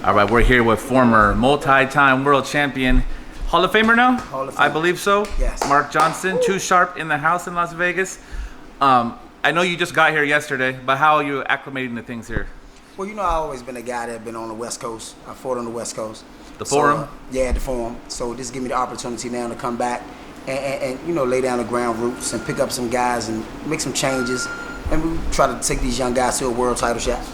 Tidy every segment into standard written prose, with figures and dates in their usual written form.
All right, we're here with former multi-time world champion, Hall of Famer now? Hall of Famer. I believe so. Yes. Mark Johnson, Too Sharp in the house in Las Vegas. I know you just got here yesterday, but how are you acclimating to things here? Well, I've always been a guy that been on the West Coast. I fought on the West Coast. The Forum? Yeah, the Forum. So this give me the opportunity now to come back and lay down the ground roots and pick up some guys and make some changes. And we try to take these young guys to a world title shot.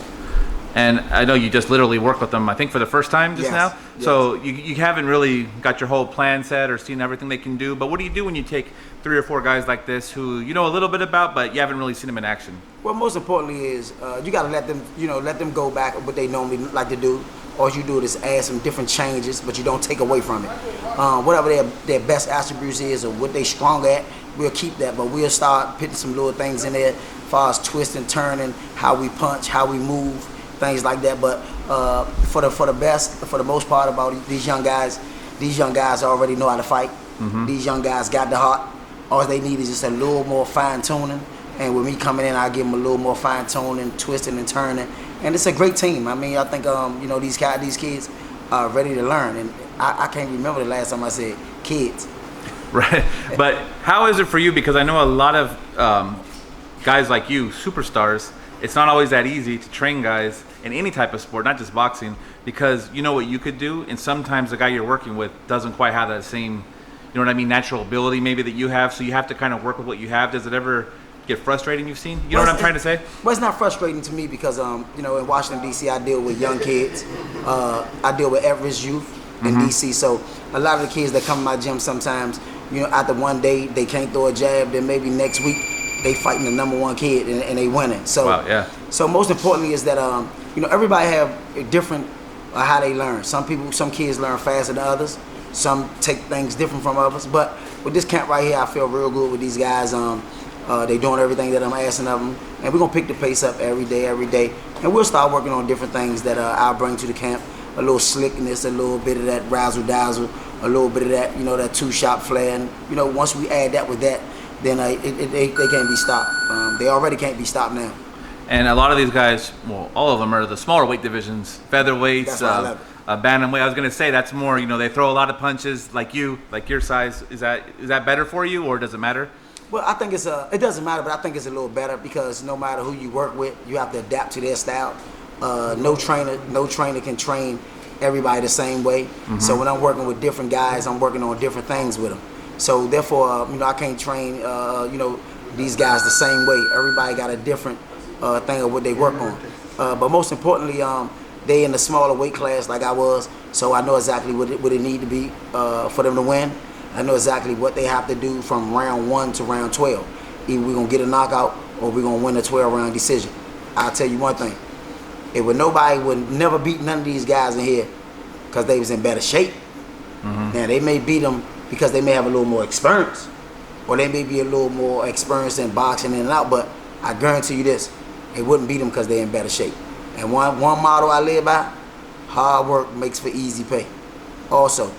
And I know you just literally worked with them, I think, for the first time just Yes, now. yes. So you haven't really got your whole plan set or seen everything they can do. But what do you do when you take 3 or 4 guys like this who you know a little bit about, but you haven't really seen them in action? Well, most importantly is you got to let them go back what they normally like to do. All you do is add some different changes, but you don't take away from it. Whatever their best attributes is or what they strong at, we'll keep that, but we'll start putting some little things in there as far as twisting, turning, how we punch, how we move, things like that. But for the most part about these young guys already know how to fight. Mm-hmm. These young guys got the heart. All they need is just a little more fine tuning. And with me coming in, I give them a little more fine tuning, twisting and turning. And it's a great team. I mean, I think these kids are ready to learn. And I can't remember the last time I said kids. Right. But how is it for you? Because I know a lot of guys like you, superstars, it's not always that easy to train guys in any type of sport, not just boxing, because you know what you could do, and sometimes the guy you're working with doesn't quite have that same, you know what I mean, natural ability maybe that you have, so you have to kind of work with what you have. Does it ever get frustrating, you've seen? You know what I'm trying to say? Well, it's not frustrating to me because, in Washington, D.C., I deal with young kids. I deal with at-risk youth in D.C., so a lot of the kids that come to my gym sometimes, after one day, they can't throw a jab, then maybe next week, they fighting the number 1 kid and they winning. So, wow, yeah. So most importantly is that everybody have a different how they learn. Some kids learn faster than others. Some take things different from others. But with this camp right here, I feel real good with these guys. They doing everything that I'm asking of them, and we're gonna pick the pace up every day, and we'll start working on different things that I'll bring to the camp. A little slickness, a little bit of that razzle dazzle, a little bit of that that 2-shot flair. And once we add that with that, then they can't be stopped. They already can't be stopped now. And a lot of these guys, well, all of them are the smaller weight divisions, featherweights, That's why I love it. bantamweight. I was gonna say that's more. They throw a lot of punches like your size. Is that better for you, or does it matter? Well, I think it doesn't matter, but I think it's a little better because no matter who you work with, you have to adapt to their style. No trainer can train everybody the same way. Mm-hmm. So when I'm working with different guys, I'm working on different things with them. So therefore, I can't train, these guys the same way. Everybody got a different thing of what they work on. But most importantly, they in the smaller weight class like I was, so I know exactly what it need to be for them to win. I know exactly what they have to do from round 1 to round 12. Either we're gonna get a knockout or we're gonna win a 12-round decision. I'll tell you one thing: nobody would never beat none of these guys in here because they was in better shape. Mm-hmm. Now they may beat them because they may have a little more experience, or they may be a little more experienced in boxing in and out. But I guarantee you this: they wouldn't beat them because they're in better shape. And one motto I live by: hard work makes for easy pay. Also,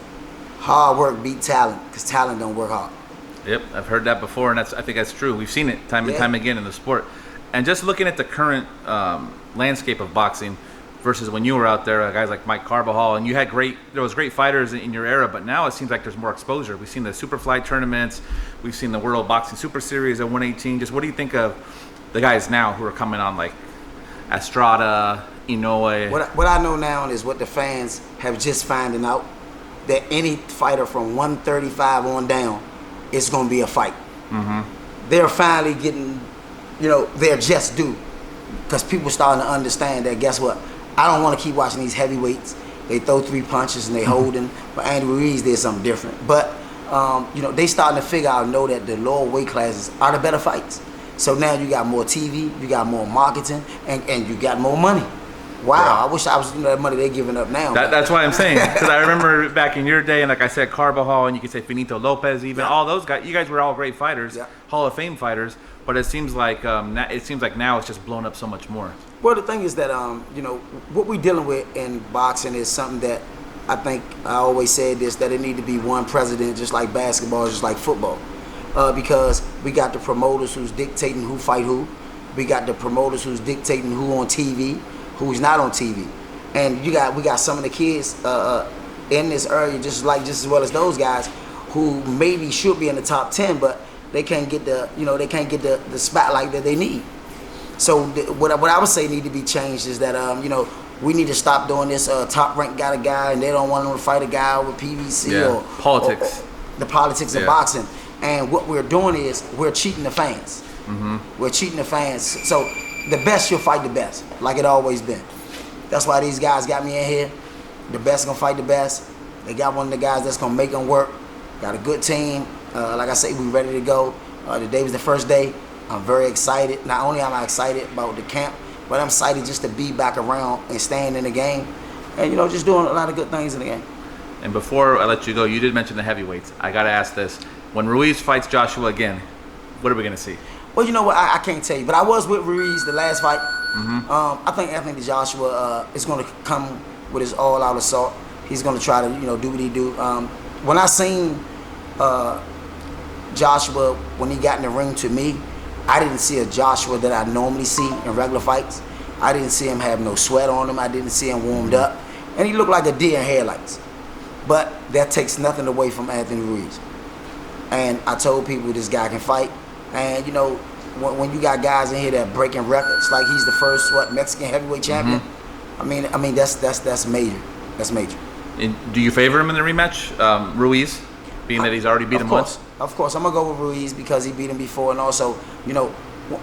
hard work beat talent because talent don't work hard. Yep, I've heard that before, and I think that's true. We've seen it time and time again in the sport. And just looking at the current landscape of boxing versus when you were out there, guys like Mike Carbajal, and there was great fighters in your era, but now it seems like there's more exposure. We've seen the Superfly tournaments, we've seen the World Boxing Super Series at 118. Just what do you think of the guys now who are coming on, like Estrada, Inoue? What I know now is what the fans have just finding out, that any fighter from 135 on down, it's going to be a fight. Mm-hmm. They're finally getting, their just due, because people starting to understand that, guess what? I don't want to keep watching these heavyweights. They throw 3 punches and they holding, but Andy Ruiz did something different. But, they starting to figure out and know that the lower weight classes are the better fights. So now you got more TV, you got more marketing, and you got more money. Wow, right. I wish I was that money they're giving up now. That's what I'm saying, because I remember back in your day, and like I said, Carbajal, and you could say Finito Lopez, even all those guys. You guys were all great fighters, Hall of Fame fighters. But it seems like now it's just blown up so much more. Well, the thing is that what we're dealing with in boxing is something that I think I always said this, that it need to be one president, just like basketball, just like football, because we got the promoters who's dictating who fight who. We got the promoters who's dictating who on TV, who's not on TV. And we got some of the kids in this area just as well as those guys who maybe should be in the top 10, but they can't get the spotlight that they need. So what I would say need to be changed is that we need to stop doing this top ranked got a guy and they don't want him to fight a guy with PVC or politics. Or the politics of boxing. And what we're doing is we're cheating the fans. We're cheating the fans. So the best should fight the best, like it always been. That's why these guys got me in here. The best gonna fight the best. They got one of the guys that's gonna make them work. Got a good team. Like I say, we ready to go. Today was the first day. I'm very excited. Not only am I excited about the camp, but I'm excited just to be back around and staying in the game, and just doing a lot of good things in the game. And before I let you go, you did mention the heavyweights. I gotta ask this: when Ruiz fights Joshua again, what are we gonna see? Well, you know what? I can't tell you, but I was with Ruiz the last fight. I think Anthony Joshua is going to come with his all-out assault. He's going to try to do what he do. When I seen Joshua when he got in the ring, to me, I didn't see a Joshua that I normally see in regular fights. I didn't see him have no sweat on him. I didn't see him warmed up, and he looked like a deer in headlights. But that takes nothing away from Anthony Ruiz. And I told people this guy can fight. And when you got guys in here that breaking records, like he's the first Mexican heavyweight champion. I mean that's major. That's major. And do you favor him in the rematch, Ruiz, being that he's already beat him once? Of course, I'm gonna go with Ruiz because he beat him before, and also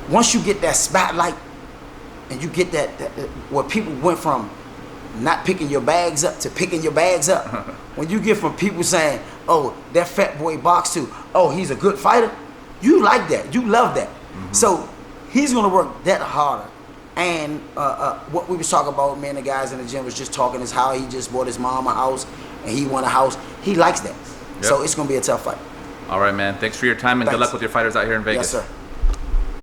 once you get that spotlight and you get that where people went from not picking your bags up to picking your bags up. When you get from people saying, "Oh, that fat boy boxed too. Oh, he's a good fighter." You like that. You love that. So he's going to work that harder. And what we was talking about, me and the guys in the gym was just talking is how he just bought his mom a house and he won a house. He likes that. Yep. So it's going to be a tough fight. All right, man. Thanks for your time and good luck with your fighters out here in Vegas. Yes, sir.